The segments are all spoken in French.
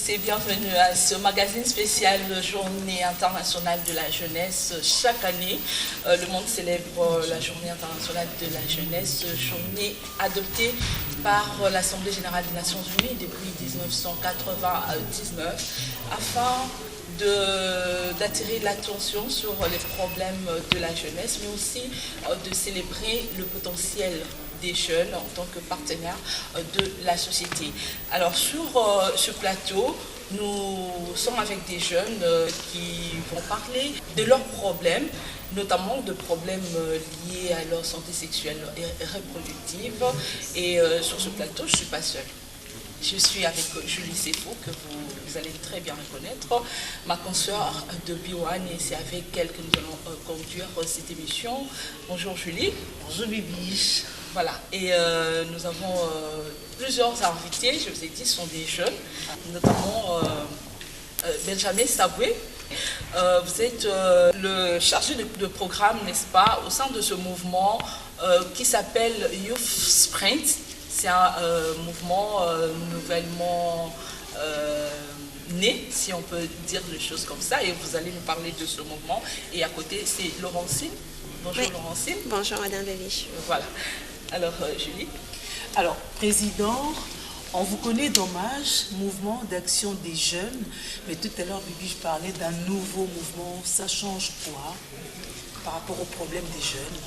et bienvenue à ce magazine spécial Journée internationale de la jeunesse. Chaque année, le monde célèbre la Journée internationale de la jeunesse, journée adoptée par l'Assemblée générale des Nations Unies depuis 1999 afin d'attirer l'attention sur les problèmes de la jeunesse, mais aussi de célébrer le potentiel des jeunes en tant que partenaires de la société. Alors sur ce plateau, nous sommes avec des jeunes qui vont parler de leurs problèmes, notamment de problèmes liés à leur santé sexuelle et reproductive. Et sur ce plateau, je ne suis pas seule. Je suis avec Julie Sefo, que vous allez très bien reconnaître, ma consoeur de B1, et c'est avec elle que nous allons conduire cette émission. Bonjour Julie. Bonjour Bibiche. Voilà, et nous avons plusieurs invités, je vous ai dit, ce sont des jeunes, notamment Benjamin Saboué. Vous êtes le chargé de programme, n'est-ce pas, au sein de ce mouvement qui s'appelle Youth Sprint. C'est un mouvement nouvellement né, si on peut dire des choses comme ça, et vous allez nous parler de ce mouvement. Et à côté, c'est Laurentine. Bonjour oui. Laurentine. Bonjour Madame Bélich. Voilà. Alors, Julie. Alors, Président, on vous connaît d'Hommage, mouvement d'action des jeunes, mais tout à l'heure, Bibi, je parlais d'un nouveau mouvement. Ça change quoi par rapport aux problèmes des jeunes?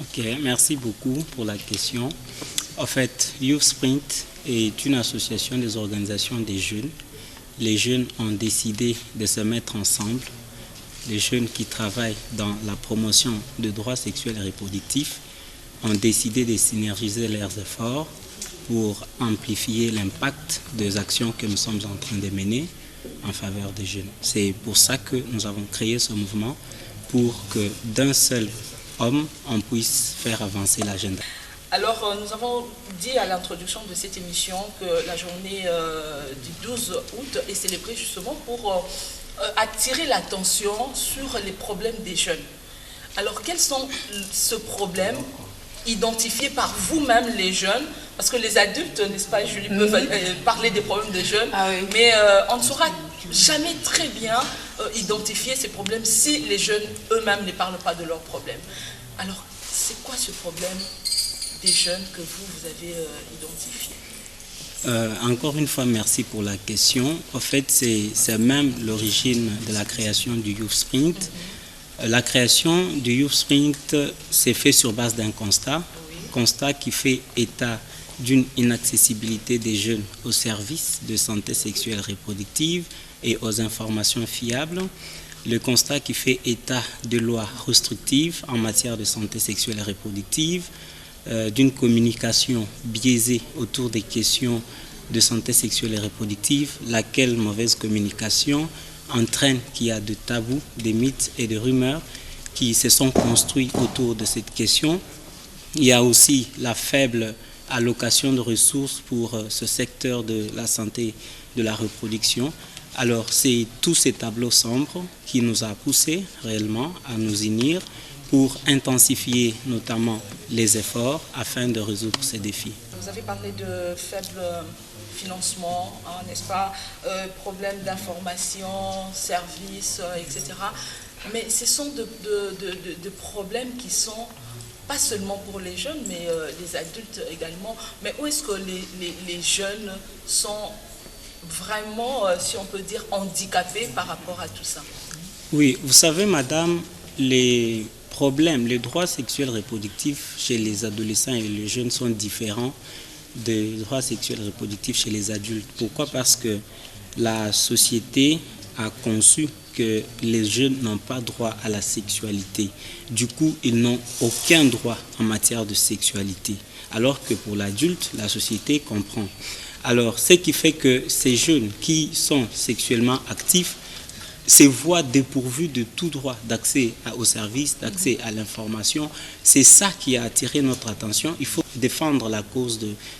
Ok, merci beaucoup pour la question. En fait, Youth Sprint est une association des organisations des jeunes. Les jeunes ont décidé de se mettre ensemble. Les jeunes qui travaillent dans la promotion de droits sexuels et reproductifs ont décidé de synergiser leurs efforts pour amplifier l'impact des actions que nous sommes en train de mener en faveur des jeunes. C'est pour ça que nous avons créé ce mouvement, pour que d'un seul homme, on puisse faire avancer l'agenda. Alors, nous avons dit à l'introduction de cette émission que la journée du 12 août est célébrée justement pour attirer l'attention sur les problèmes des jeunes. Alors, quels sont ces problèmes identifiés par vous-même les jeunes? Parce que les adultes, n'est-ce pas, Julie, peuvent parler des problèmes des jeunes, mais on ne saura jamais très bien identifier ces problèmes si les jeunes eux-mêmes ne parlent pas de leurs problèmes. Alors, c'est quoi ce problème des jeunes que vous avez identifié? Encore une fois, merci pour la question. En fait, c'est même l'origine de la création du Youth Sprint. La création du Youth Sprint s'est faite sur base d'un constat qui fait état d'une inaccessibilité des jeunes aux services de santé sexuelle reproductive et aux informations fiables. Le constat qui fait état de lois restrictives en matière de santé sexuelle et reproductive, d'une communication biaisée autour des questions de santé sexuelle et reproductive, laquelle mauvaise communication entraîne qu'il y a de tabous, des mythes et des rumeurs qui se sont construits autour de cette question. Il y a aussi la faible allocation de ressources pour ce secteur de la santé de la reproduction. Alors, c'est tous ces tableaux sombres qui nous a poussés réellement à nous unir pour intensifier notamment les efforts afin de résoudre ces défis. Vous avez parlé de faible financement, n'est-ce pas, problèmes d'information, services, etc. Mais ce sont de problèmes qui sont pas seulement pour les jeunes, mais les adultes également. Mais où est-ce que les jeunes sont vraiment, si on peut dire, handicapés par rapport à tout ça? Oui, vous savez, madame, les problèmes, les droits sexuels reproductifs chez les adolescents et les jeunes sont différents des droits sexuels reproductifs chez les adultes. Pourquoi? Parce que la société a conçu que les jeunes n'ont pas droit à la sexualité. Du coup, ils n'ont aucun droit en matière de sexualité. Alors que pour l'adulte, la société comprend. Alors, ce qui fait que ces jeunes qui sont sexuellement actifs se voient dépourvus de tout droit d'accès aux services, d'accès à l'information. C'est ça qui a attiré notre attention. Il faut défendre la cause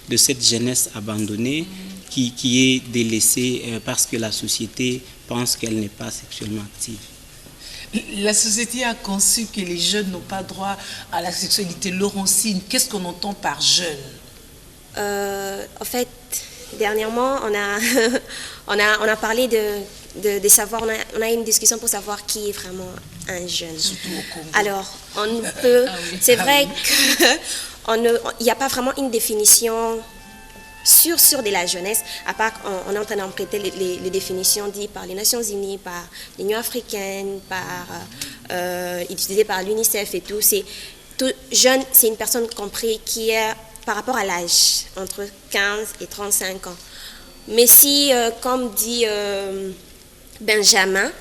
de cette jeunesse abandonnée qui est délaissée parce que la société pense qu'elle n'est pas sexuellement active. La société a conçu que les jeunes n'ont pas droit à la sexualité. Laurentine, qu'est-ce qu'on entend par jeune? En fait, dernièrement, on a parlé de savoir, on a eu une discussion pour savoir qui est vraiment un jeune. Surtout au Congo. Alors, on peut, c'est vrai qu'il n'y a pas vraiment une définition sur de la jeunesse, à part qu'on est en train d'emprunter les définitions dites par les Nations Unies, par l'Union africaine, utilisées par l'UNICEF et tout. Jeune, c'est une personne comprise qui est par rapport à l'âge, entre 15 et 35 ans. Mais si, comme dit Benjamin,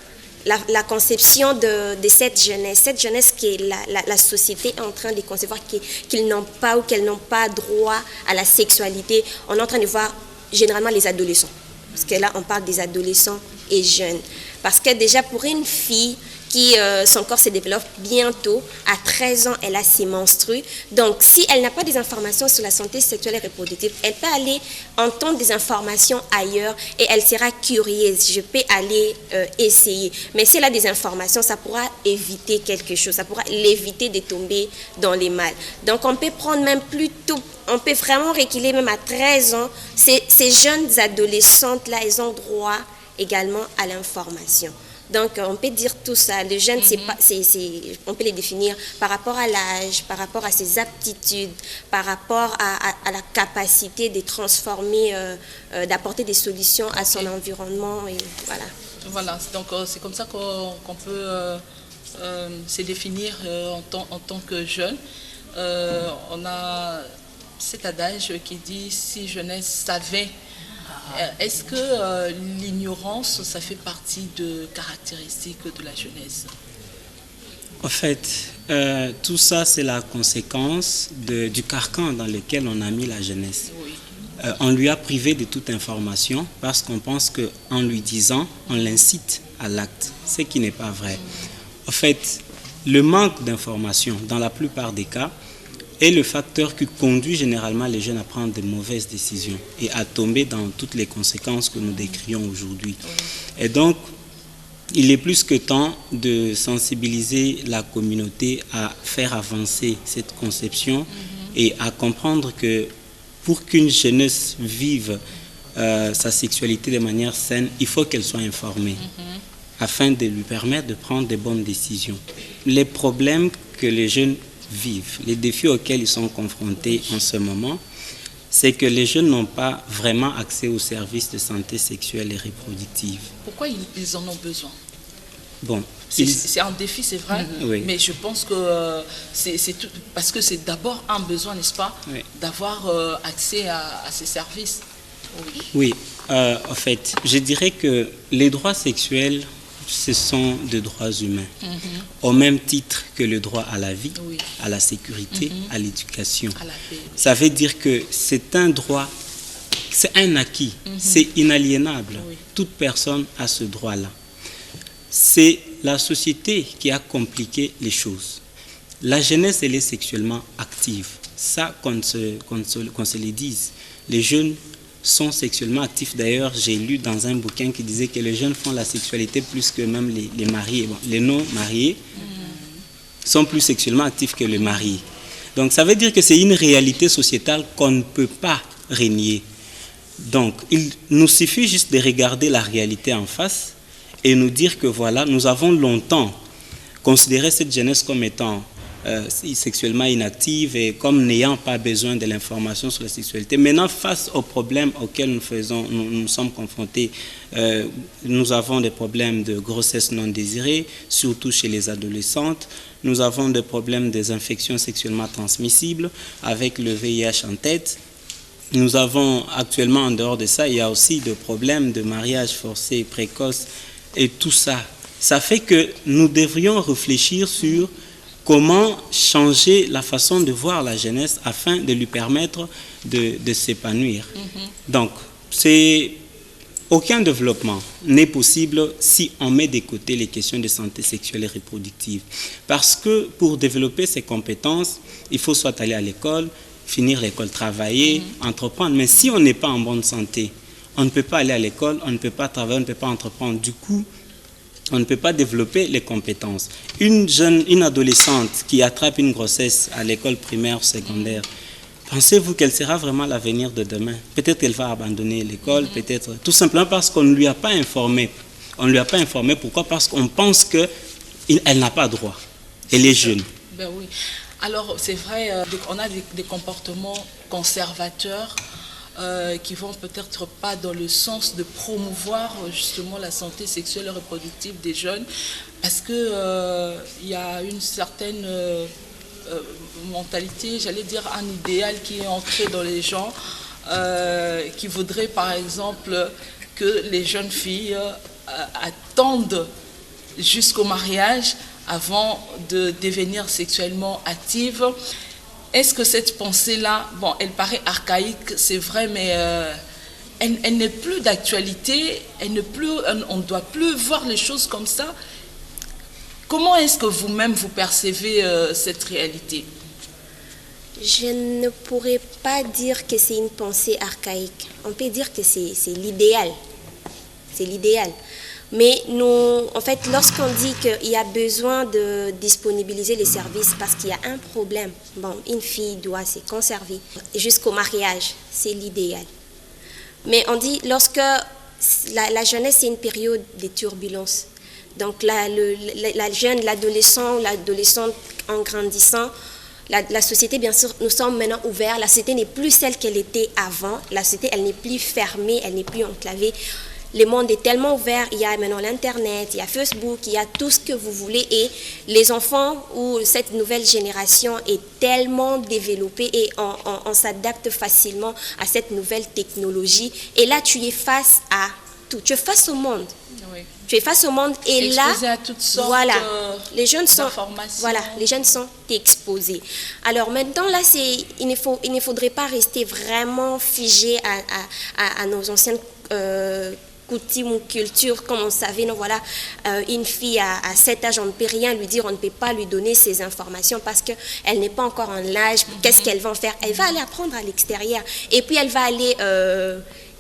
la conception de cette jeunesse que la société est en train de concevoir, qu'ils n'ont pas ou qu'elles n'ont pas droit à la sexualité, on est en train de voir généralement les adolescents. Parce que là, on parle des adolescents et jeunes. Parce que déjà, pour une fille qui son corps se développe bientôt, à 13 ans, elle a ses menstrues. Donc, si elle n'a pas des informations sur la santé sexuelle et reproductive, elle peut aller entendre des informations ailleurs et elle sera curieuse. Je peux aller essayer. Mais si elle a des informations, ça pourra éviter quelque chose, ça pourra l'éviter de tomber dans les mal. Donc, on peut prendre même plus tôt, on peut vraiment reculer même à 13 ans. Ces jeunes adolescentes-là, elles ont droit également à l'information. Donc, on peut dire tout ça. Le jeune, on peut les définir par rapport à l'âge, par rapport à ses aptitudes, par rapport à la capacité de transformer, d'apporter des solutions à son environnement. Et voilà. Voilà, donc c'est comme ça qu'on peut se définir en tant que jeune. On a cet adage qui dit « si jeunesse savait ». Est-ce que l'ignorance, ça fait partie de caractéristiques de la jeunesse? En fait, tout ça, c'est la conséquence du carcan dans lequel on a mis la jeunesse. Oui. On lui a privé de toute information parce qu'on pense qu'en lui disant, on l'incite à l'acte, ce qui n'est pas vrai. En fait, le manque d'information, dans la plupart des cas, est le facteur qui conduit généralement les jeunes à prendre de mauvaises décisions et à tomber dans toutes les conséquences que nous décrions aujourd'hui. Et donc, il est plus que temps de sensibiliser la communauté à faire avancer cette conception et à comprendre que pour qu'une jeunesse vive sa sexualité de manière saine, il faut qu'elle soit informée afin de lui permettre de prendre de bonnes décisions. Les problèmes que les jeunes vivent, les défis auxquels ils sont confrontés en ce moment, c'est que les jeunes n'ont pas vraiment accès aux services de santé sexuelle et reproductive. Pourquoi ils en ont besoin? Bon, c'est un défi, c'est vrai, oui. Mais je pense que c'est tout, parce que c'est d'abord un besoin, n'est-ce pas, oui, d'avoir accès à ces services. Oui, en fait, je dirais que les droits sexuels, ce sont des droits humains, au même titre que le droit à la vie, Oui. à la sécurité, à l'éducation. À la paix. Ça veut dire que c'est un droit, c'est un acquis, c'est inaliénable. Oui. Toute personne a ce droit-là. C'est la société qui a compliqué les choses. La jeunesse, elle est sexuellement active. Ça, qu'on se le dise. Les jeunes sont sexuellement actifs. D'ailleurs, j'ai lu dans un bouquin qui disait que les jeunes font la sexualité plus que même les mariés. Bon, les non-mariés sont plus sexuellement actifs que les mariés. Donc, ça veut dire que c'est une réalité sociétale qu'on ne peut pas renier. Donc, il nous suffit juste de regarder la réalité en face et nous dire que voilà, nous avons longtemps considéré cette jeunesse comme étant sexuellement inactive et comme n'ayant pas besoin de l'information sur la sexualité. Maintenant, face aux problèmes auxquels nous sommes confrontés, nous avons des problèmes de grossesse non désirée, surtout chez les adolescentes. Nous avons des problèmes des infections sexuellement transmissibles, avec le VIH en tête. Nous avons actuellement, en dehors de ça, il y a aussi des problèmes de mariage forcé, précoce, et tout ça. Ça fait que nous devrions réfléchir sur comment changer la façon de voir la jeunesse afin de lui permettre de s'épanouir. Donc, aucun développement n'est possible si on met de côté les questions de santé sexuelle et reproductive. Parce que pour développer ces compétences, il faut soit aller à l'école, finir l'école, travailler, entreprendre. Mais si on n'est pas en bonne santé, on ne peut pas aller à l'école, on ne peut pas travailler, on ne peut pas entreprendre. Du coup, on ne peut pas développer les compétences. Une adolescente qui attrape une grossesse à l'école primaire ou secondaire pensez-vous qu'elle sera vraiment l'avenir de demain? Peut-être qu'elle va abandonner l'école, peut-être tout simplement parce qu'on ne lui a pas informé. On ne lui a pas informé. Pourquoi? Parce qu'on pense qu'elle n'a pas droit. Elle est jeune. Ben oui. Alors, c'est vrai, on a des comportements conservateurs qui vont peut-être pas dans le sens de promouvoir justement la santé sexuelle et reproductive des jeunes, parce que il y a une certaine mentalité, j'allais dire un idéal qui est ancré dans les gens, qui voudrait par exemple que les jeunes filles attendent jusqu'au mariage avant de devenir sexuellement actives. Est-ce que cette pensée-là, bon, elle paraît archaïque, c'est vrai, mais elle n'est plus d'actualité, on ne doit plus voir les choses comme ça. Comment est-ce que vous-même vous percevez cette réalité? Je ne pourrais pas dire que c'est une pensée archaïque. On peut dire que c'est l'idéal. C'est l'idéal. Mais nous, en fait, lorsqu'on dit qu'il y a besoin de disponibiliser les services parce qu'il y a un problème, bon, une fille doit se conserver jusqu'au mariage, c'est l'idéal. Mais on dit lorsque la jeunesse, c'est une période de turbulence. Donc la jeune, l'adolescente en grandissant, la société, bien sûr, nous sommes maintenant ouverts. La société n'est plus celle qu'elle était avant. La société, elle n'est plus fermée, elle n'est plus enclavée. Le monde est tellement ouvert, il y a maintenant l'Internet, il y a Facebook, il y a tout ce que vous voulez. Et les enfants ou cette nouvelle génération est tellement développée et on s'adapte facilement à cette nouvelle technologie. Et là, tu es face à tout. Tu es face au monde. Oui. Tu es face au monde et exposé là, à toutes sortes voilà, les jeunes sont, d'informations. voilà, les jeunes sont exposés. Alors maintenant là, il ne faudrait pas rester vraiment figé à nos anciennes coutumes ou cultures, comme on savait. Non, voilà, une fille à cet âge, on ne peut rien lui dire, on ne peut pas lui donner ces informations parce qu'elle n'est pas encore en âge. Qu'est-ce qu'elle va en faire? Elle va aller apprendre à l'extérieur et puis elle va aller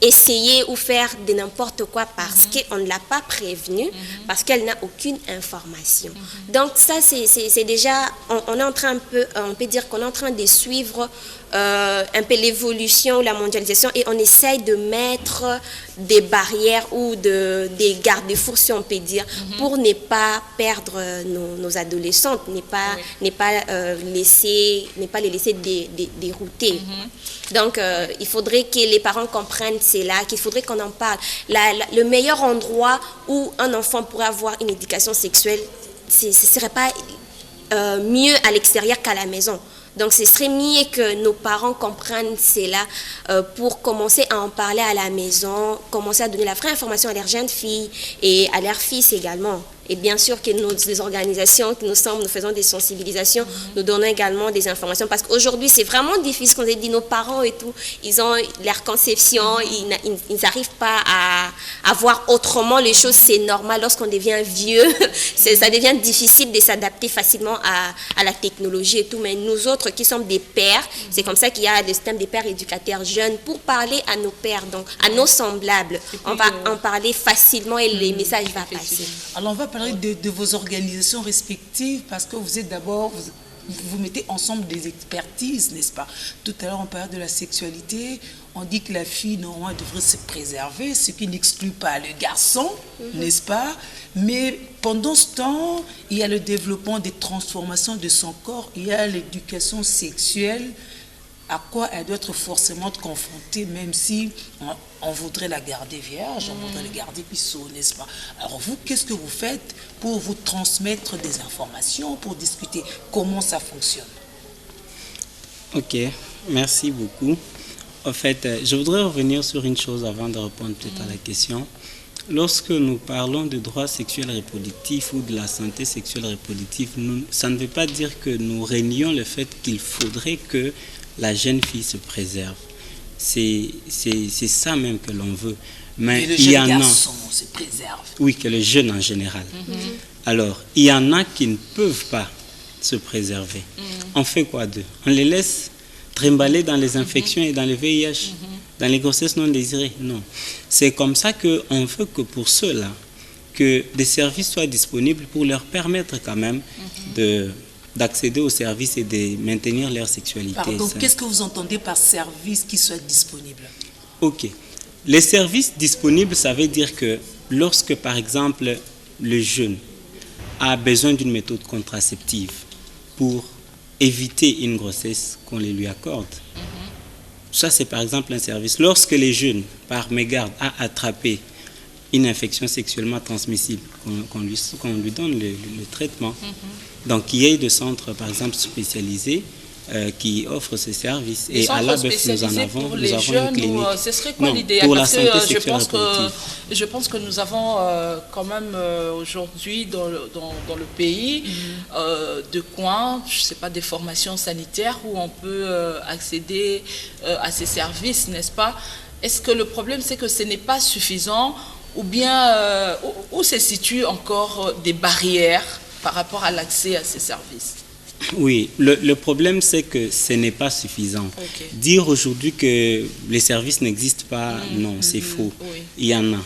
essayer ou faire de n'importe quoi parce qu'on ne l'a pas prévenue, parce qu'elle n'a aucune information. Donc ça, c'est déjà, on est en train on peut dire qu'on est en train de suivre un peu l'évolution, la mondialisation, et on essaye de mettre des barrières ou des garde-fous, si on peut dire, pour ne pas perdre nos adolescentes, ne pas les laisser dérouter. Donc, il faudrait que les parents comprennent cela, qu'il faudrait qu'on en parle. Le meilleur endroit où un enfant pourrait avoir une éducation sexuelle, ce ne serait pas mieux à l'extérieur qu'à la maison. Donc, ce serait mieux que nos parents comprennent cela pour commencer à en parler à la maison, commencer à donner la vraie information à leurs jeunes filles et à leurs fils également. Et bien sûr que les organisations que nous faisons des sensibilisations, nous donnons également des informations. Parce qu'aujourd'hui, c'est vraiment difficile, comme j'ai dit, nos parents et tout, ils ont leur conception, ils n'arrivent pas à voir autrement les choses, c'est normal. Lorsqu'on devient vieux, ça devient difficile de s'adapter facilement à la technologie et tout. Mais nous autres qui sommes des pères, c'est comme ça qu'il y a le système des pères éducateurs jeunes pour parler à nos pères, donc à nos semblables. On va en parler facilement et le message va passer. Alors on va parler de vos organisations respectives parce que vous êtes d'abord, vous mettez ensemble des expertises, n'est-ce pas? Tout à l'heure on parlait de la sexualité, on dit que la fille normalement devrait se préserver, ce qui n'exclut pas le garçon, n'est-ce pas? Mais pendant ce temps, il y a le développement des transformations de son corps, il y a l'éducation sexuelle, à quoi elle doit être forcément confrontée, même si on voudrait la garder vierge, on voudrait la garder pisseau, n'est-ce pas? Alors vous, qu'est-ce que vous faites pour vous transmettre des informations, pour discuter comment ça fonctionne? Ok, merci beaucoup. En fait, je voudrais revenir sur une chose avant de répondre peut-être à la question. Lorsque nous parlons de droits sexuels reproductifs ou de la santé sexuelle reproductive, ça ne veut pas dire que nous rénions le fait qu'il faudrait que la jeune fille se préserve. C'est ça même que l'on veut. Mais le il y en jeune a, garçon se préserve. oui, que le jeune en général. Alors, il y en a qui ne peuvent pas se préserver. On fait quoi d'eux? On les laisse trimballer dans les infections et dans le VIH, dans les grossesses non désirées? Non. C'est comme ça qu'on veut que pour ceux-là, que des services soient disponibles pour leur permettre quand même d'accéder aux services et de maintenir leur sexualité. Pardon, qu'est-ce que vous entendez par service qui soit disponible? Ok. Les services disponibles, ça veut dire que lorsque, par exemple, le jeune a besoin d'une méthode contraceptive pour éviter une grossesse qu'on les lui accorde, ça c'est par exemple un service. Lorsque les jeunes, par mégarde, a attrapé une infection sexuellement transmissible, qu'on lui donne le traitement. Donc il y a des centres, par exemple, spécialisés qui offrent ces services. Et à la BEF, nous en avons, pour les jeunes, une clinique. Ce serait quoi l'idéal? Parce que je pense que nous avons quand même aujourd'hui dans le pays de coins, je ne sais pas, des formations sanitaires où on peut accéder à ces services, n'est-ce pas? Est-ce que le problème, c'est que ce n'est pas suffisant ou bien où se situent encore des barrières par rapport à l'accès à ces services? Oui, le problème c'est que ce n'est pas suffisant. Okay. Dire aujourd'hui que les services n'existent pas, non, c'est faux. Oui. Il y en a,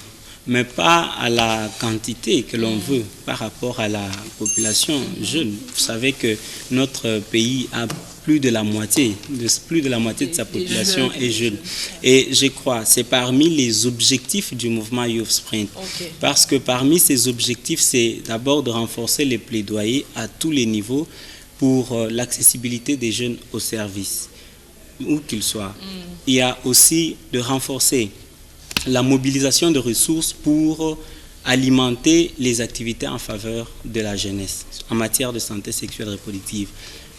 mais pas à la quantité que l'on veut par rapport à la population jeune. Vous savez que notre pays a plus de la moitié de sa population est jeune. Et je crois, c'est parmi les objectifs du mouvement Youth Sprint. Okay. Parce que parmi ces objectifs, c'est d'abord de renforcer les plaidoyers à tous les niveaux pour l'accessibilité des jeunes aux services, où qu'ils soient. Il y a aussi de renforcer la mobilisation de ressources pour alimenter les activités en faveur de la jeunesse en matière de santé sexuelle et reproductive.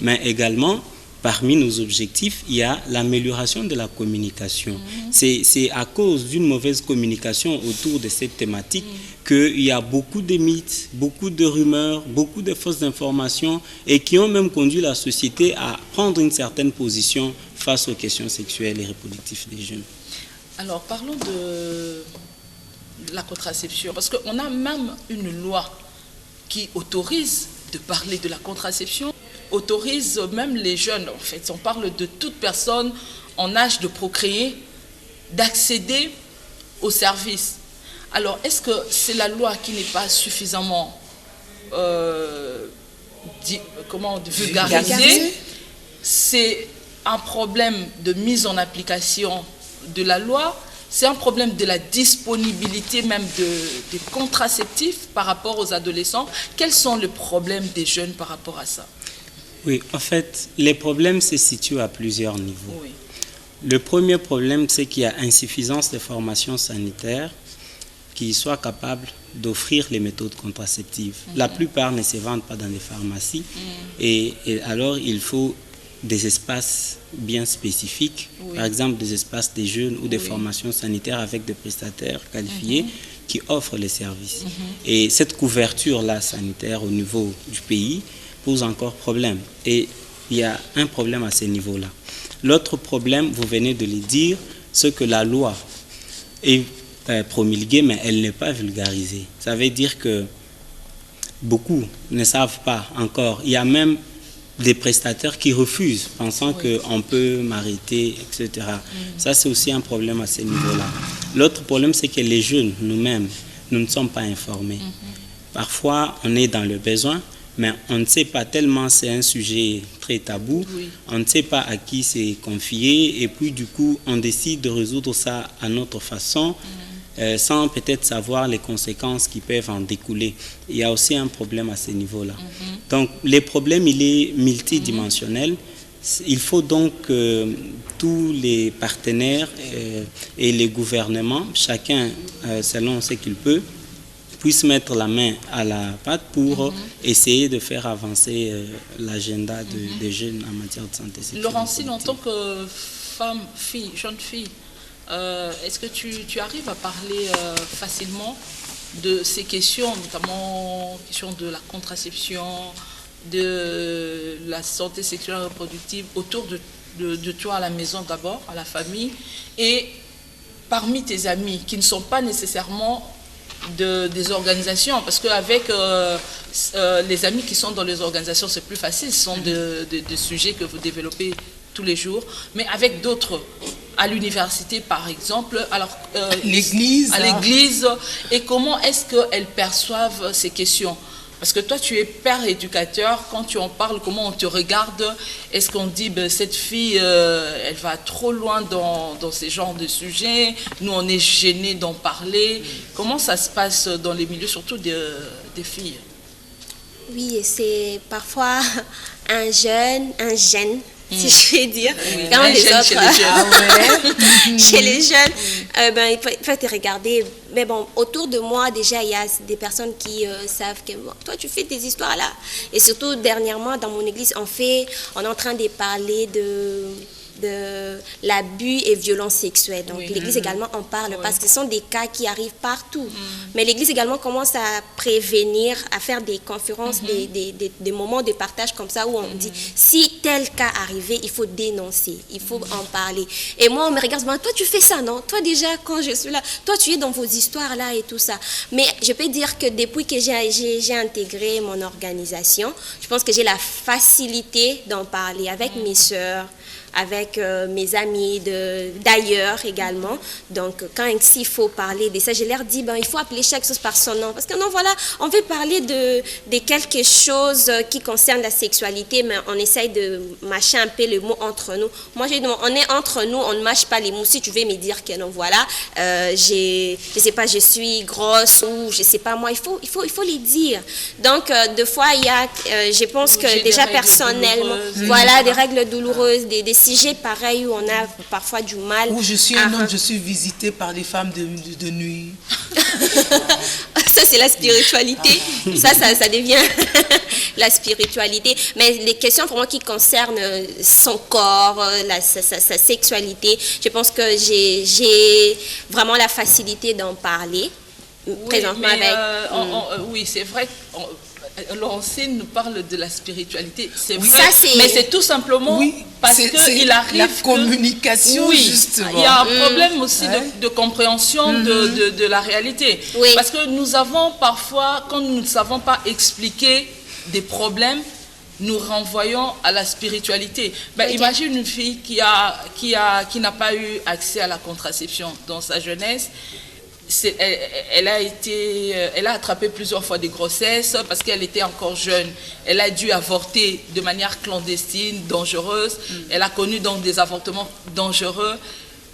Mais également, parmi nos objectifs, il y a l'amélioration de la communication. C'est à cause d'une mauvaise communication autour de cette thématique qu'il y a beaucoup de mythes, beaucoup de rumeurs, beaucoup de fausses informations et qui ont même conduit la société à prendre une certaine position face aux questions sexuelles et reproductives des jeunes. Alors, parlons de la contraception, parce qu'on a même une loi qui autorise de parler de la contraception, autorise même les jeunes, en fait, on parle de toute personne en âge de procréer, d'accéder aux services. Alors, est-ce que c'est la loi qui n'est pas suffisamment vulgarisée? C'est un problème de mise en application de la loi, c'est un problème de la disponibilité même des contraceptifs par rapport aux adolescents. Quels sont les problèmes des jeunes par rapport à ça? Oui, en fait, les problèmes se situent à plusieurs niveaux. Oui. Le premier problème, c'est qu'il y a insuffisance de formations sanitaires qui soient capables d'offrir les méthodes contraceptives. La plupart ne se vendent pas dans les pharmacies et alors il faut des espaces bien spécifiques, par exemple des espaces des jeunes ou des formations sanitaires avec des prestataires qualifiés qui offrent les services. Et cette couverture-là sanitaire au niveau du pays pose encore problème. Et il y a un problème à ce niveau-là. L'autre problème, vous venez de le dire, c'est que la loi est promulguée, mais elle n'est pas vulgarisée. Ça veut dire que beaucoup ne savent pas encore. Il y a même des prestataires qui refusent, pensant qu'on peut m'arrêter, etc. Ça, c'est aussi un problème à ce niveau-là. L'autre problème, c'est que les jeunes, nous-mêmes, nous ne sommes pas informés. Parfois, on est dans le besoin, mais on ne sait pas tellement, c'est un sujet très tabou, on ne sait pas à qui c'est confié, et puis du coup, on décide de résoudre ça à notre façon, sans peut-être savoir les conséquences qui peuvent en découler. Il y a aussi un problème à ce niveau-là. Donc, les problèmes, il est multidimensionnel. Il faut donc que tous les partenaires et les gouvernements, chacun selon ce qu'il peut, puissent mettre la main à la pâte pour essayer de faire avancer l'agenda des jeunes en matière de santé sexuelle. Laurentine, en tant que femme, jeune fille, est-ce que tu arrives à parler facilement de ces questions, notamment questions de la contraception, de la santé sexuelle et reproductive autour de toi à la maison d'abord, à la famille, et parmi tes amis qui ne sont pas nécessairement des organisations, parce qu'avec les amis qui sont dans les organisations, c'est plus facile, ce sont des sujets que vous développez tous les jours, mais avec d'autres, à l'université par exemple, alors l'église, et comment est-ce qu'elles perçoivent ces questions? Parce que toi, tu es père éducateur, quand tu en parles, comment on te regarde? Est-ce qu'on dit, ben, cette fille, elle va trop loin dans ces genres de sujets, nous, on est gênés d'en parler. Comment ça se passe dans les milieux, surtout des filles? Oui, c'est parfois un gène, si je vais dire, quand les autres, chez les jeunes, ben, il faut te regarder. Mais bon, autour de moi, déjà, il y a des personnes qui savent que bon, toi, tu fais tes histoires là. Et surtout, dernièrement, dans mon église, on est en train de parler de l'abus et violence sexuelle. Donc l'église également en parle parce que ce sont des cas qui arrivent partout. Mais l'église également commence à prévenir, à faire des conférences, des moments de partage comme ça où on dit si tel cas arrivé, il faut dénoncer, il faut en parler. Et moi on me regarde, toi tu fais ça, non? Toi déjà quand je suis là, toi tu es dans vos histoires là et tout ça. Mais je peux dire que depuis que j'ai intégré mon organisation, je pense que j'ai la facilité d'en parler avec mes sœurs, avec mes amis d'ailleurs également. Donc, quand il faut parler de ça, je leur dis, ben, il faut appeler chaque chose par son nom. Parce que non, voilà, on veut parler de quelque chose qui concerne la sexualité, mais on essaye de mâcher un peu les mots entre nous. Moi, je dis, on est entre nous, on ne mâche pas les mots. Si tu veux me dire que non, voilà, je sais pas, je suis grosse ou je sais pas moi, il faut les dire. Donc, deux fois, il y a, je pense que déjà personnellement, voilà, des règles douloureuses, des sujets pareils où on a parfois du mal. Où je suis un homme, je suis visitée par des femmes de nuit. Ça, c'est la spiritualité. Ça devient la spiritualité. Mais les questions vraiment qui concernent son corps, sa sexualité, je pense que j'ai vraiment la facilité d'en parler. Présentement oui, c'est vrai. L'ancienne nous parle de la spiritualité, c'est vrai, mais c'est tout simplement parce qu'il arrive la communication, justement. Il y a un problème aussi de compréhension de la réalité. Parce que nous avons parfois, quand nous ne savons pas expliquer des problèmes, nous renvoyons à la spiritualité. Ben, imagine une fille qui n'a pas eu accès à la contraception dans sa jeunesse. Elle a attrapé plusieurs fois des grossesses parce qu'elle était encore jeune. Elle a dû avorter de manière clandestine, dangereuse. Elle a connu donc des avortements dangereux.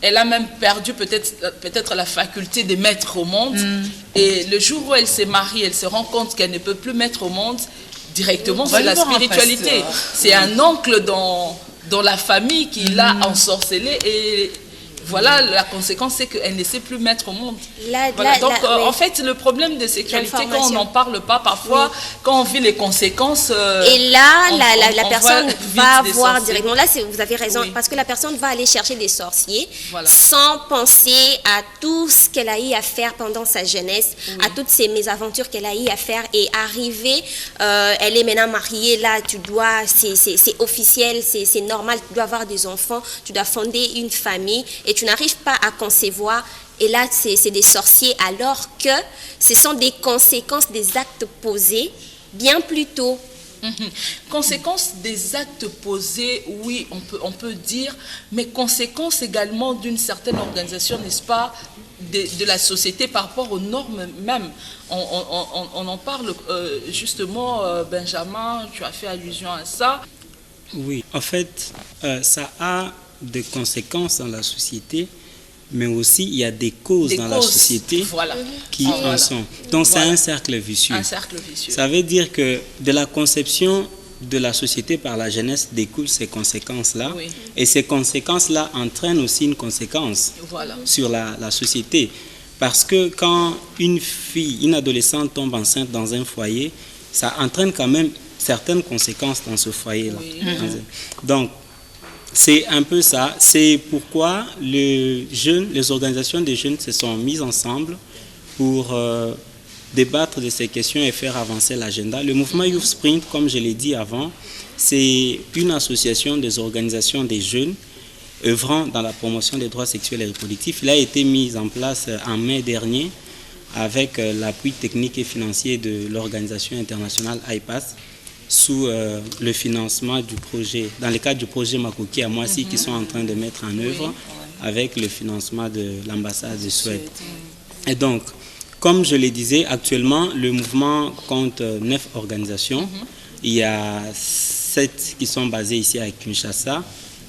Elle a même perdu peut-être la faculté de mettre au monde. Et le jour où elle s'est mariée, elle se rend compte qu'elle ne peut plus mettre au monde directement. C'est la spiritualité. C'est un oncle dans la famille qui l'a ensorcelée et voilà, la conséquence, c'est qu'elle ne sait plus mettre au monde. En fait, le problème de sexualité, quand on n'en parle pas, parfois, quand on vit les conséquences... et là, la personne va voir directement. Là, vous avez raison, parce que la personne va aller chercher des sorciers sans penser à tout ce qu'elle a eu à faire pendant sa jeunesse, à toutes ces mésaventures qu'elle a eu à faire et arriver. Elle est maintenant mariée, là, c'est officiel, c'est normal, tu dois avoir des enfants, tu dois fonder une famille et tu n'arrives pas à concevoir, et là c'est des sorciers, alors que ce sont des conséquences des actes posés bien plus tôt. Conséquences des actes posés, oui, on peut dire, mais conséquences également d'une certaine organisation, n'est-ce pas, de la société par rapport aux normes même. On en parle justement, Benjamin, tu as fait allusion à ça. Oui, en fait, ça a des conséquences dans la société, mais aussi il y a des causes dans la société qui en sont. Donc c'est un cercle vicieux. Un cercle vicieux. Ça veut dire que de la conception de la société par la jeunesse découlent ces conséquences-là. Et ces conséquences-là entraînent aussi une conséquence sur la société. Parce que quand une fille, une adolescente tombe enceinte dans un foyer, ça entraîne quand même certaines conséquences dans ce foyer-là. Donc, c'est un peu ça. C'est pourquoi les organisations des jeunes se sont mises ensemble pour débattre de ces questions et faire avancer l'agenda. Le mouvement Youth Sprint, comme je l'ai dit avant, c'est une association des organisations des jeunes œuvrant dans la promotion des droits sexuels et reproductifs. Il a été mis en place en mai dernier avec l'appui technique et financier de l'organisation internationale IPAS, sous le financement du projet, dans le cadre du projet Makoki à Moissy, qui sont en train de mettre en œuvre avec le financement de l'ambassade de Suède. Et donc, Comme je le disais, actuellement, le mouvement compte 9 organisations. Il y a 7 qui sont basées ici à Kinshasa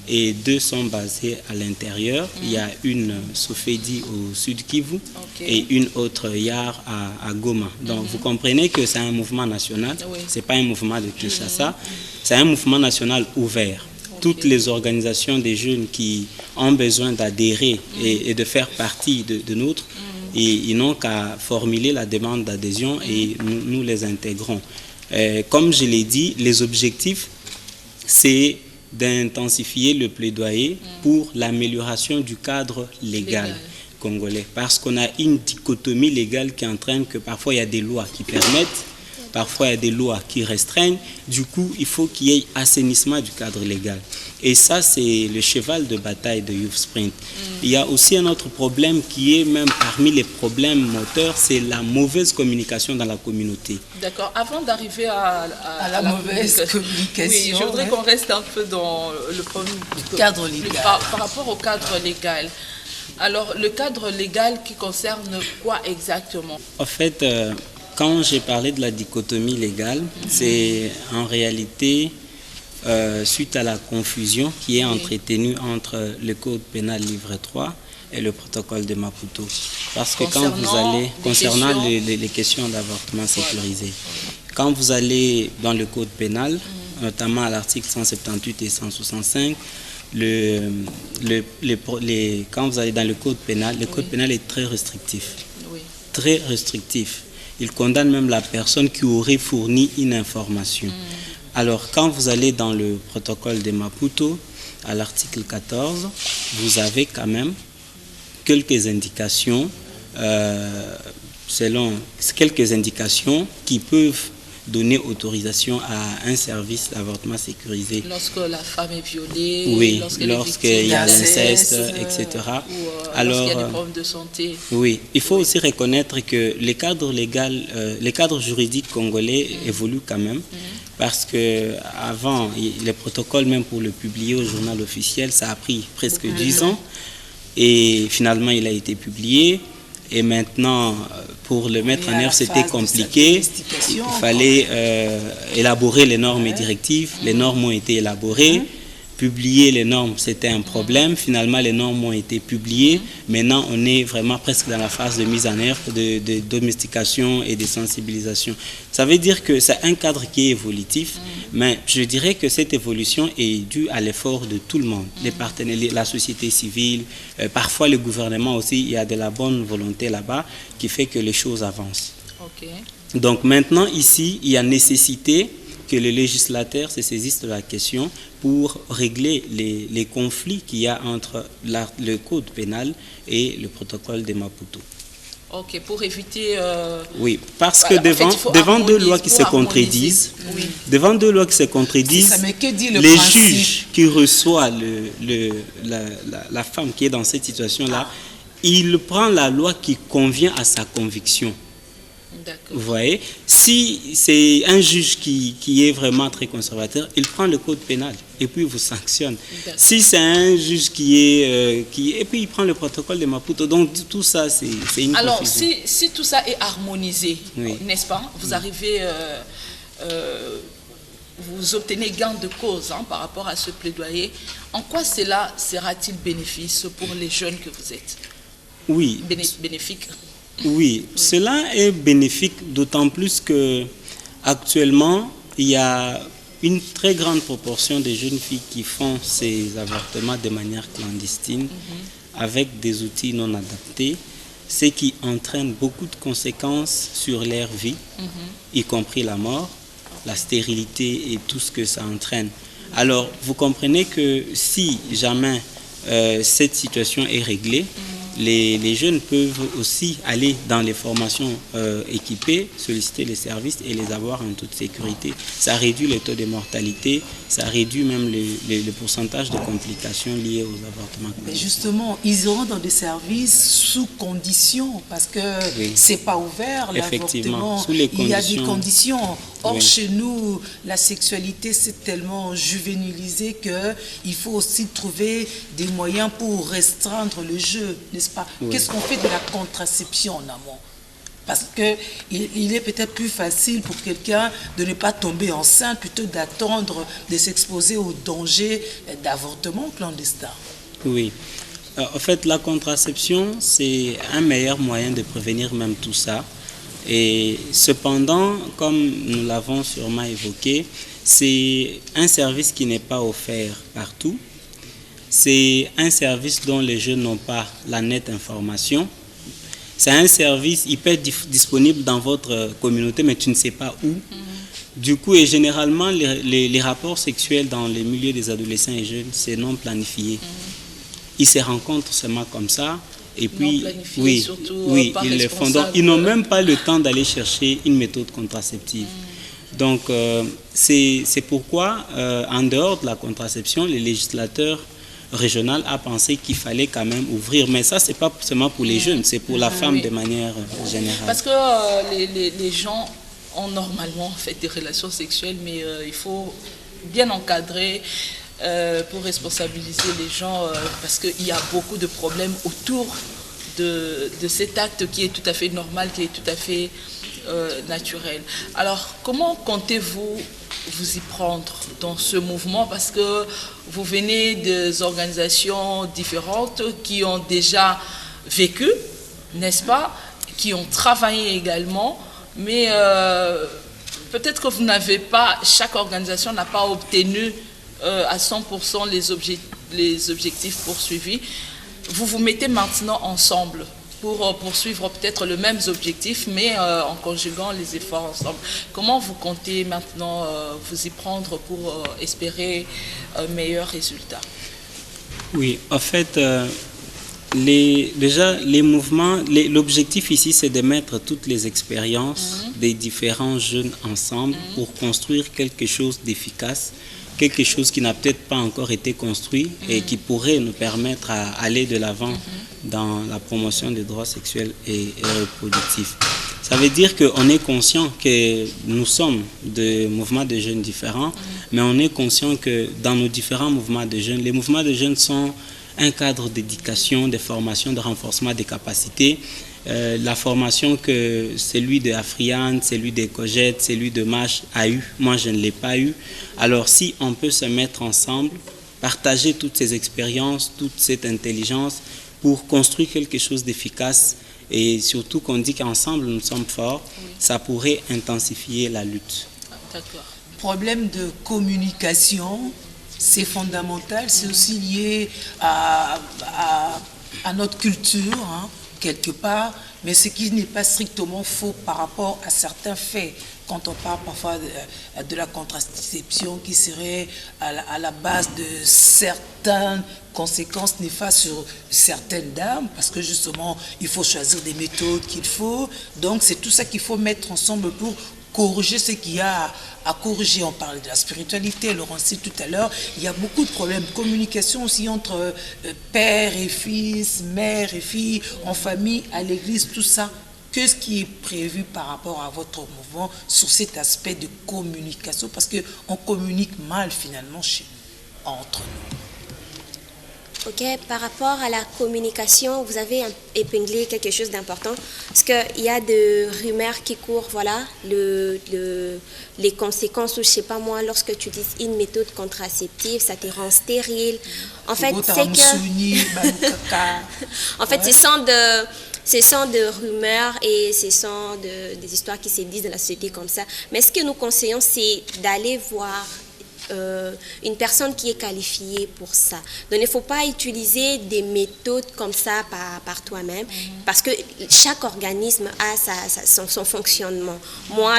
et 2 sont basées à l'intérieur. Il y a une Sofedi au sud Kivu et une autre Yar à Goma. Donc vous comprenez que c'est un mouvement national, ce n'est pas un mouvement de Kinshasa, c'est un mouvement national ouvert. Toutes les organisations des jeunes qui ont besoin d'adhérer et de faire partie de notre, ils n'ont qu'à formuler la demande d'adhésion et nous les intégrons. Comme je l'ai dit, les objectifs, c'est d'intensifier le plaidoyer pour l'amélioration du cadre légal congolais. Parce qu'on a une dichotomie légale qui entraîne que parfois il y a des lois qui permettent, parfois il y a des lois qui restreignent. Du coup, il faut qu'il y ait assainissement du cadre légal. Et ça, c'est le cheval de bataille de Youth Sprint. Il y a aussi un autre problème qui est même parmi les problèmes moteurs, c'est la mauvaise communication dans la communauté. D'accord. Avant d'arriver à la mauvaise communication, oui, je voudrais qu'on reste un peu dans le cadre légal. Par rapport au cadre légal. Alors, le cadre légal qui concerne quoi exactement? En fait, quand j'ai parlé de la dichotomie légale, c'est en réalité suite à la confusion qui est entretenue entre le Code pénal livre 3 et le protocole de Maputo. Parce que quand vous allez, concernant les questions d'avortement sécurisé, quand vous allez dans le Code pénal, notamment à l'article 178 et 165, quand vous allez dans le Code pénal, le Code pénal est très restrictif. Très restrictif. Il condamne même la personne qui aurait fourni une information. Alors, quand vous allez dans le protocole de Maputo, à l'article 14, vous avez quand même quelques indications, qui peuvent donner autorisation à un service d'avortement sécurisé. Lorsque la femme est violée, oui, lorsqu'il y a l'inceste, etc. Alors, lorsqu'il y a des problèmes de santé. Oui, il faut aussi reconnaître que les cadres légal, les cadres juridiques congolais évoluent quand même. Parce que avant, les protocoles, même pour le publier au journal officiel, ça a pris presque 10 ans. Et finalement, il a été publié. Et maintenant, pour le mettre en œuvre, c'était compliqué. Il fallait élaborer les normes et directives. Les normes ont été élaborées. Publier les normes, c'était un problème. Finalement, les normes ont été publiées. Maintenant, on est vraiment presque dans la phase de mise en œuvre, de domestication et de sensibilisation. Ça veut dire que c'est un cadre qui est évolutif, mais je dirais que cette évolution est due à l'effort de tout le monde, les partenaires, la société civile, parfois le gouvernement aussi. Il y a de la bonne volonté là-bas qui fait que les choses avancent. Donc maintenant, ici, il y a nécessité que le législateur se saisisse de la question pour régler les conflits qu'il y a entre le code pénal et le protocole de Maputo. Ok, pour éviter... Oui, parce que devant deux lois qui se contredisent, devant deux lois qui se contredisent, les juges qui reçoivent la femme qui est dans cette situation-là, il prend la loi qui convient à sa conviction. Vous voyez, si c'est un juge qui est vraiment très conservateur, il prend le code pénal et puis il vous sanctionne. Si c'est un juge et puis il prend le protocole de Maputo. Donc tout ça, c'est une Alors, confusion. si tout ça est harmonisé, n'est-ce pas? Vous arrivez, vous obtenez gain de cause par rapport à ce plaidoyer. En quoi cela sera-t-il bénéfice pour les jeunes que vous êtes? Oui. Bénéfique. Oui, cela est bénéfique, d'autant plus que actuellement il y a une très grande proportion de jeunes filles qui font ces avortements de manière clandestine avec des outils non adaptés, ce qui entraîne beaucoup de conséquences sur leur vie, y compris la mort, la stérilité et tout ce que ça entraîne. Alors, vous comprenez que si jamais cette situation est réglée, les jeunes peuvent aussi aller dans les formations équipées, solliciter les services et les avoir en toute sécurité. Ça réduit le taux de mortalité, ça réduit même le pourcentage de complications liées aux avortements. Mais justement, ils auront dans des services sous conditions, parce que c'est pas ouvert, l'avortement. Il y a des conditions. Or, chez nous, la sexualité, c'est tellement juvénilisé qu'il faut aussi trouver des moyens pour restreindre le jeu, n'est-ce pas? Qu'est-ce qu'on fait de la contraception en amont? Parce qu'il est peut-être plus facile pour quelqu'un de ne pas tomber enceinte plutôt d'attendre de s'exposer au danger d'avortement clandestin. Oui. En fait, la contraception, c'est un meilleur moyen de prévenir même tout ça. Et cependant, comme nous l'avons sûrement évoqué, c'est un service qui n'est pas offert partout. C'est un service dont les jeunes n'ont pas la nette information. C'est un service, il peut être disponible dans votre communauté, mais tu ne sais pas où. Du coup, et généralement, les rapports sexuels dans les milieux des adolescents et jeunes, c'est non planifié. Ils se rencontrent seulement comme ça. Et puis, oui, ils le font. Donc, ils n'ont même pas le temps d'aller chercher une méthode contraceptive. Donc, c'est pourquoi, en dehors de la contraception, les législateurs régionaux a pensé qu'il fallait quand même ouvrir. Mais ça, c'est pas seulement pour les jeunes, c'est pour la femme de manière générale. Parce que les gens ont normalement en fait des relations sexuelles, mais il faut bien encadrer pour responsabiliser les gens, parce qu'il y a beaucoup de problèmes autour de cet acte qui est tout à fait normal, qui est tout à fait naturel. Alors, comment comptez-vous vous y prendre dans ce mouvement, parce que vous venez des organisations différentes qui ont déjà vécu, n'est-ce pas, qui ont travaillé également, mais peut-être que vous n'avez pas, chaque organisation n'a pas obtenu à 100% les objectifs poursuivis. Vous vous mettez maintenant ensemble pour poursuivre peut-être le même objectif, mais en conjuguant les efforts ensemble. Comment vous comptez maintenant vous y prendre pour espérer un meilleur résultat? Oui, en fait, déjà, les mouvements, l'objectif ici, c'est de mettre toutes les expériences des différents jeunes ensemble pour construire quelque chose d'efficace, quelque chose qui n'a peut-être pas encore été construit et qui pourrait nous permettre à aller de l'avant dans la promotion des droits sexuels et reproductifs. Ça veut dire qu'on est conscient que nous sommes de mouvements de jeunes différents, mais on est conscient que dans nos différents mouvements de jeunes, les mouvements de jeunes sont un cadre d'éducation, de formation, de renforcement des capacités. La formation que celui de Afriane, celui de Cogette, celui de MASH a eu, moi je ne l'ai pas eu. Alors si on peut se mettre ensemble, partager toutes ces expériences, toute cette intelligence pour construire quelque chose d'efficace, et surtout qu'on dit qu'ensemble nous sommes forts, ça pourrait intensifier la lutte. D'accord. Problème de communication, c'est fondamental, c'est aussi lié à notre culture, hein, quelque part, mais ce qui n'est pas strictement faux par rapport à certains faits. Quand on parle parfois de la contraception qui serait à la base de certaines conséquences néfastes sur certaines dames, parce que justement, il faut choisir des méthodes qu'il faut. Donc, c'est tout ça qu'il faut mettre ensemble pour corriger ce qu'il y a à corriger. On parle de la spiritualité, Laurent dit tout à l'heure, il y a beaucoup de problèmes de communication aussi entre père et fils, mère et fille, en famille, à l'église, tout ça. Qu'est-ce qui est prévu par rapport à votre mouvement sur cet aspect de communication? Parce qu'on communique mal finalement entre nous. Ok, par rapport à la communication, vous avez épinglé quelque chose d'important, parce qu'il y a des rumeurs qui courent, voilà, les conséquences, ou je sais pas moi, lorsque tu utilises une méthode contraceptive, ça te rend stérile. En fait, c'est que... en fait, ce sont de rumeurs et ce sont des histoires qui se disent dans la société comme ça. Mais ce que nous conseillons, c'est d'aller voir une personne qui est qualifiée pour ça. Donc, il ne faut pas utiliser des méthodes comme ça par toi-même, parce que chaque organisme a son fonctionnement. Moi,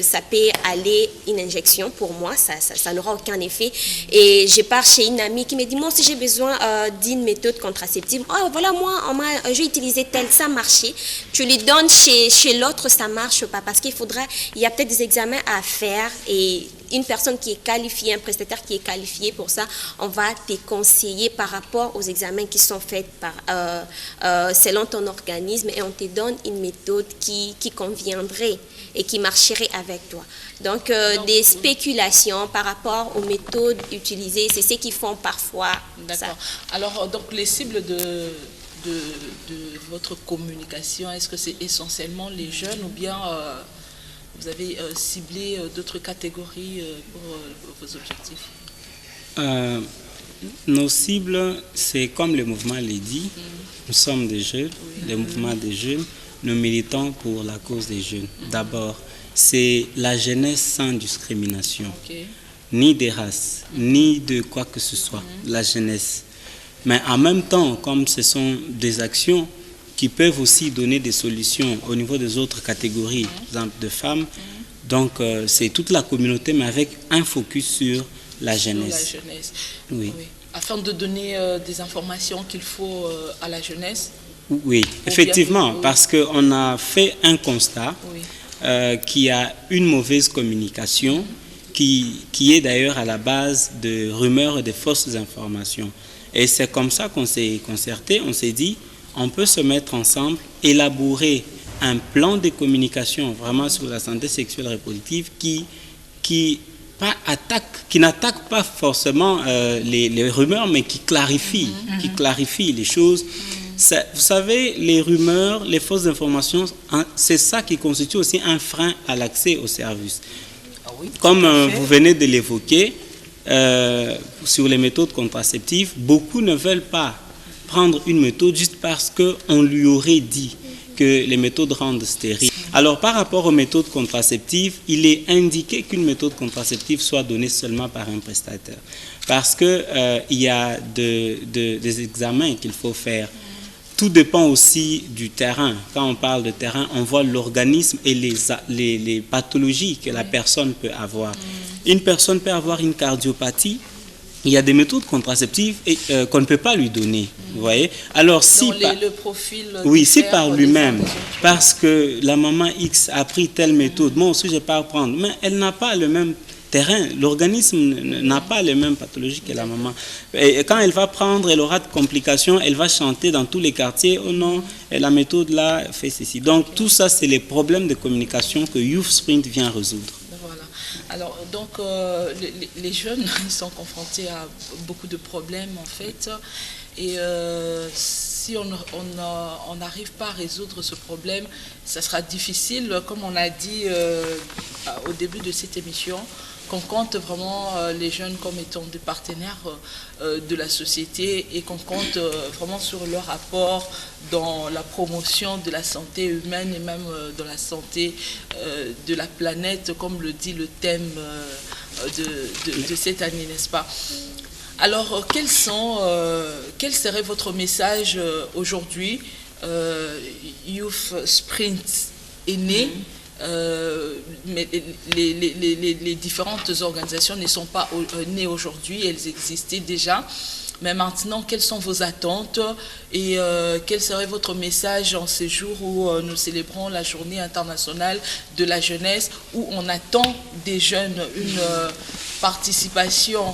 ça peut aller une injection, pour moi, ça n'aura aucun effet. Et je pars chez une amie qui me dit, moi, si j'ai besoin d'une méthode contraceptive, oh, voilà, moi, j'ai utilisé telle, ça marchait. Tu lui donnes chez l'autre, ça ne marche pas, parce il y a peut-être des examens à faire, et une personne qui est qualifiée, un prestataire qui est qualifié pour ça, on va te conseiller par rapport aux examens qui sont faits selon ton organisme, et on te donne une méthode qui conviendrait et qui marcherait avec toi. Donc, des spéculations par rapport aux méthodes utilisées, c'est ce qu'ils font parfois. D'accord. Alors, donc les cibles de votre communication? Est-ce que c'est essentiellement les jeunes ou bien vous avez ciblé d'autres catégories pour vos objectifs? Nos cibles, c'est comme le mouvement l'a dit, nous sommes des jeunes, le mouvement des jeunes, nous militons pour la cause des jeunes. D'abord, c'est la jeunesse sans discrimination, ni des races, ni de quoi que ce soit, la jeunesse. Mais en même temps, comme ce sont des actions qui peuvent aussi donner des solutions au niveau des autres catégories, par exemple de femmes, donc c'est toute la communauté, mais avec un focus sur la jeunesse. Sur la jeunesse. Oui. Oui. Afin de donner des informations qu'il faut à la jeunesse. Oui, effectivement, parce qu'on a fait un constat qu'il y a une mauvaise communication qui est d'ailleurs à la base de rumeurs et de fausses informations. Et c'est comme ça qu'on s'est concerté, on s'est dit, on peut se mettre ensemble, élaborer un plan de communication vraiment sur la santé sexuelle et reproductive qui n'attaque pas forcément les rumeurs, mais qui clarifie les choses. Vous savez, les rumeurs, les fausses informations, c'est ça qui constitue aussi un frein à l'accès aux services. Comme vous venez de l'évoquer, sur les méthodes contraceptives, beaucoup ne veulent pas prendre une méthode juste parce qu'on lui aurait dit que les méthodes rendent stériles. Alors, par rapport aux méthodes contraceptives, il est indiqué qu'une méthode contraceptive soit donnée seulement par un prestataire. Parce qu'il y a des examens qu'il faut faire. Tout dépend aussi du terrain. Quand on parle de terrain, on voit l'organisme et les pathologies que la personne peut avoir. Une personne peut avoir une cardiopathie. Il y a des méthodes contraceptives qu'on ne peut pas lui donner. Vous voyez? Alors, si le profil si par lui-même, parce que la maman X a pris telle méthode, moi aussi je ne vais pas prendre, mais elle n'a pas le même terrain, l'organisme n'a pas les mêmes pathologies que la maman. Et quand elle va prendre, elle aura de complications, elle va chanter dans tous les quartiers, oh non, la méthode là fait ceci. Donc tout ça, c'est les problèmes de communication que Youth Sprint vient résoudre. Voilà. Alors, donc, les jeunes, ils sont confrontés à beaucoup de problèmes, en fait. Et si on n'arrive pas à résoudre ce problème, ça sera difficile, comme on a dit au début de cette émission, qu'on compte vraiment les jeunes comme étant des partenaires de la société et qu'on compte vraiment sur leur apport dans la promotion de la santé humaine et même dans la santé de la planète, comme le dit le thème de cette année, n'est-ce pas? Alors, quel serait votre message aujourd'hui? Youth Sprint est né. Mais les différentes organisations ne sont pas nées aujourd'hui, elles existaient déjà. Mais maintenant, quelles sont vos attentes et quel serait votre message en ces jours où nous célébrons la journée internationale de la jeunesse, où on attend des jeunes une participation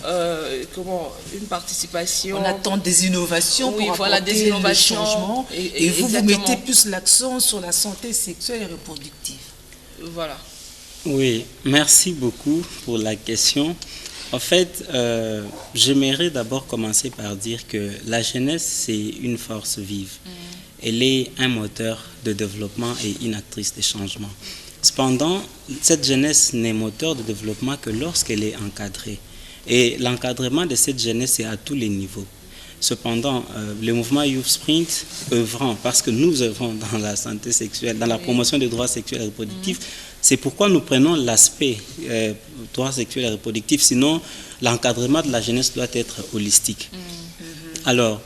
on attend des innovations pour apporter le changement et vous mettez plus l'accent sur la santé sexuelle et reproductive. Voilà. Oui, merci beaucoup pour la question. En fait, j'aimerais d'abord commencer par dire que la jeunesse, c'est une force vive. Elle est un moteur de développement et une actrice de changement. Cependant, cette jeunesse n'est moteur de développement que lorsqu'elle est encadrée. Et l'encadrement de cette jeunesse est à tous les niveaux. Cependant, le mouvement Youth Sprint œuvrant, parce que nous œuvrons dans la santé sexuelle, dans la promotion des droits sexuels et reproductifs, c'est pourquoi nous prenons l'aspect droits sexuels et reproductifs, sinon l'encadrement de la jeunesse doit être holistique. Alors,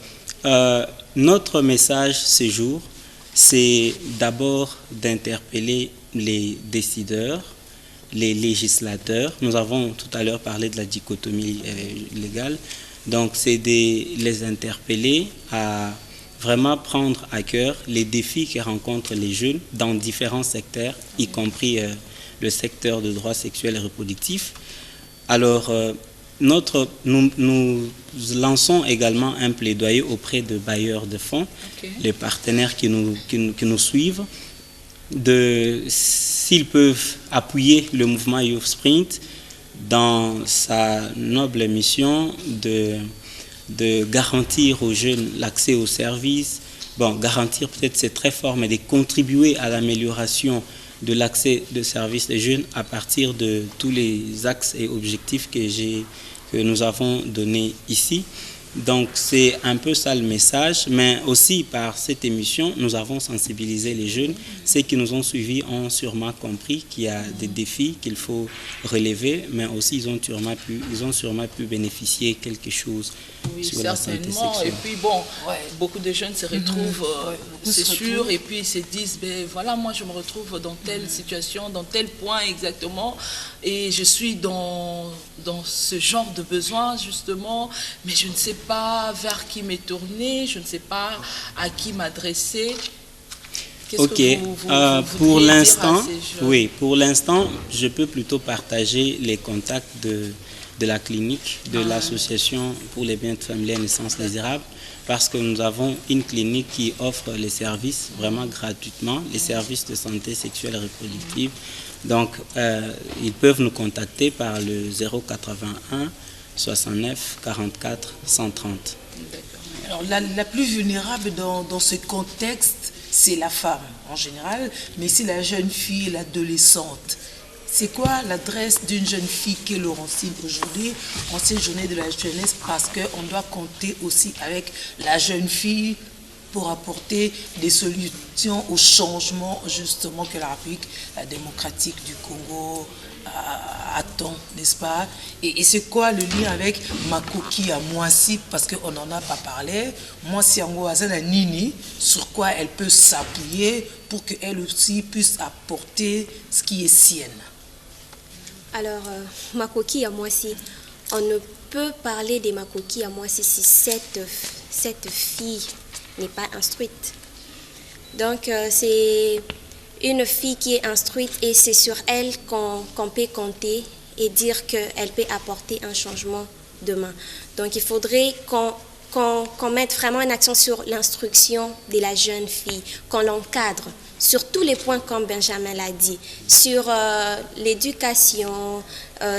notre message ce jour, c'est d'abord d'interpeller les décideurs, les législateurs. Nous avons tout à l'heure parlé de la dichotomie légale. Donc, c'est de les interpeller à vraiment prendre à cœur les défis que rencontrent les jeunes dans différents secteurs, y compris le secteur de droits sexuels et reproductifs. Alors, nous lançons également un plaidoyer auprès de bailleurs de fonds, les partenaires qui nous suivent, s'ils peuvent appuyer le mouvement Youth Sprint dans sa noble mission de garantir aux jeunes l'accès aux services. Bon, garantir peut-être c'est très fort, mais de contribuer à l'amélioration de l'accès de services des jeunes à partir de tous les axes et objectifs que nous avons donnés ici. Donc c'est un peu ça le message, mais aussi par cette émission, nous avons sensibilisé les jeunes. Ceux qui nous ont suivis ont sûrement compris qu'il y a des défis qu'il faut relever, mais aussi ils ont sûrement pu bénéficier quelque chose sur la santé sexuelle. Et puis bon, beaucoup de jeunes se retrouvent, c'est sûr, et puis ils se disent, ben voilà, moi je me retrouve dans telle situation, dans tel point exactement, et je suis dans ce genre de besoin justement, mais je ne sais pas vers qui me tourner, je ne sais pas à qui m'adresser. Ok, pour l'instant, oui, pour l'instant, je peux plutôt partager les contacts de la clinique, de l'association pour les bien-être familial et naissance désirable, parce que nous avons une clinique qui offre les services vraiment gratuitement, les services de santé sexuelle et reproductive. Donc, ils peuvent nous contacter par le 081 69 44 130. Alors, la plus vulnérable dans ce contexte, c'est la femme en général, mais c'est la jeune fille, l'adolescente. C'est quoi l'adresse d'une jeune fille qui est Laurentine aujourd'hui, en cette journée de la jeunesse, parce qu'on doit compter aussi avec la jeune fille pour apporter des solutions au changement justement que la République démocratique du Congo attend, n'est-ce pas? Et c'est quoi le lien avec Makoki à Mwasi, parce qu'on n'en a pas parlé. Mwasi Yango Azana Nini, sur quoi elle peut s'appuyer pour qu'elle aussi puisse apporter ce qui est sienne. Alors, Makoki à Mwasi, on ne peut parler des Makoki à Mwasi si cette fille n'est pas instruite. Donc, c'est une fille qui est instruite et c'est sur elle qu'on peut compter et dire qu'elle peut apporter un changement demain. Donc, il faudrait qu'on mette vraiment une action sur l'instruction de la jeune fille, qu'on l'encadre sur tous les points comme Benjamin l'a dit, sur l'éducation,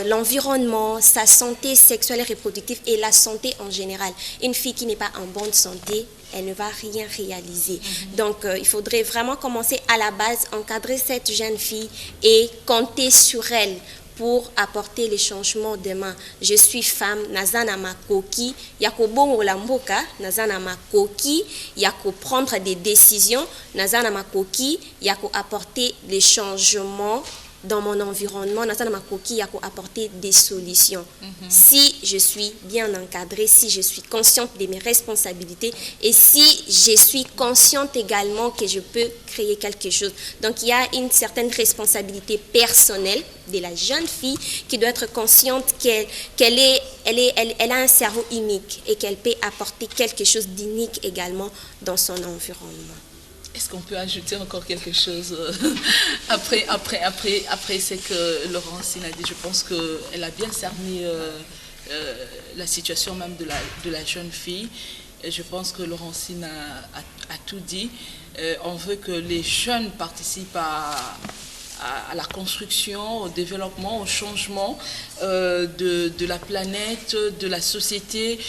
l'environnement, sa santé sexuelle et reproductive et la santé en général. Une fille qui n'est pas en bonne santé, elle ne va rien réaliser. Donc, il faudrait vraiment commencer à la base, encadrer cette jeune fille et compter sur elle pour apporter les changements demain. Je suis femme, nazana makoki, yako bongo la mboka, nazana makoki, yako prendre des décisions, nazana makoki, yako apporter les changements dans mon environnement, nazana makoki, yako apporter des solutions. Si je suis bien encadrée, si je suis consciente de mes responsabilités et si je suis consciente également que je peux créer quelque chose. Donc, il y a une certaine responsabilité personnelle de la jeune fille qui doit être consciente qu'elle a un cerveau unique et qu'elle peut apporter quelque chose d'unique également dans son environnement. Est-ce qu'on peut ajouter encore quelque chose après ce que Laurentine a dit? Je pense qu'elle a bien cerné la situation même de la jeune fille. Et je pense que Laurentine a tout dit. On veut que les jeunes participent à la construction, au développement, au changement de la planète, de la société,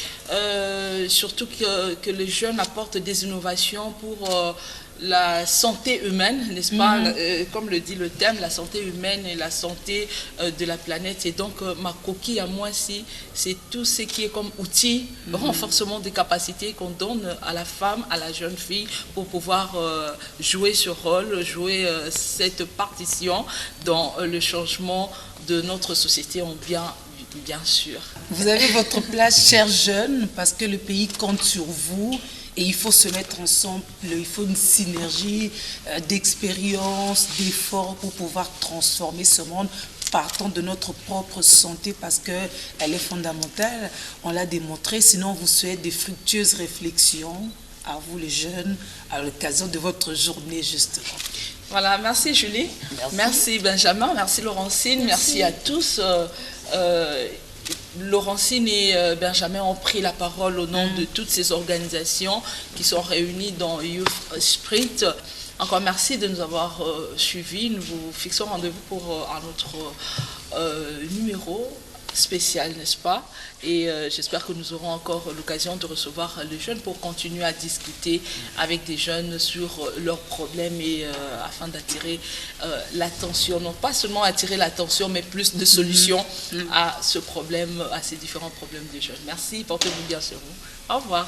surtout que les jeunes apportent des innovations pour la santé humaine, n'est-ce pas? Comme le dit le thème, la santé humaine et la santé de la planète. Et donc, Makoki à Mwasi, c'est tout ce qui est comme outil, renforcement des capacités qu'on donne à la femme, à la jeune fille, pour pouvoir jouer ce rôle, jouer cette partition dans le changement de notre société en bien sûr. Vous avez votre place, chers jeunes, parce que le pays compte sur vous. Et il faut se mettre ensemble, il faut une synergie d'expérience, d'efforts pour pouvoir transformer ce monde partant de notre propre santé parce qu'elle est fondamentale. On l'a démontré, sinon vous souhaitez des fructueuses réflexions à vous les jeunes à l'occasion de votre journée justement. Voilà, merci Julie, merci Benjamin, merci Laurentine, merci à tous. Laurentine et Benjamin ont pris la parole au nom de toutes ces organisations qui sont réunies dans Youth Sprint. Encore merci de nous avoir suivis. Nous vous fixons rendez-vous pour un autre numéro spécial, n'est-ce pas? Et j'espère que nous aurons encore l'occasion de recevoir les jeunes pour continuer à discuter avec des jeunes sur leurs problèmes et afin d'attirer l'attention, non pas seulement attirer l'attention, mais plus de solutions à ce problème, à ces différents problèmes des jeunes. Merci, portez-vous bien sur vous. Au revoir.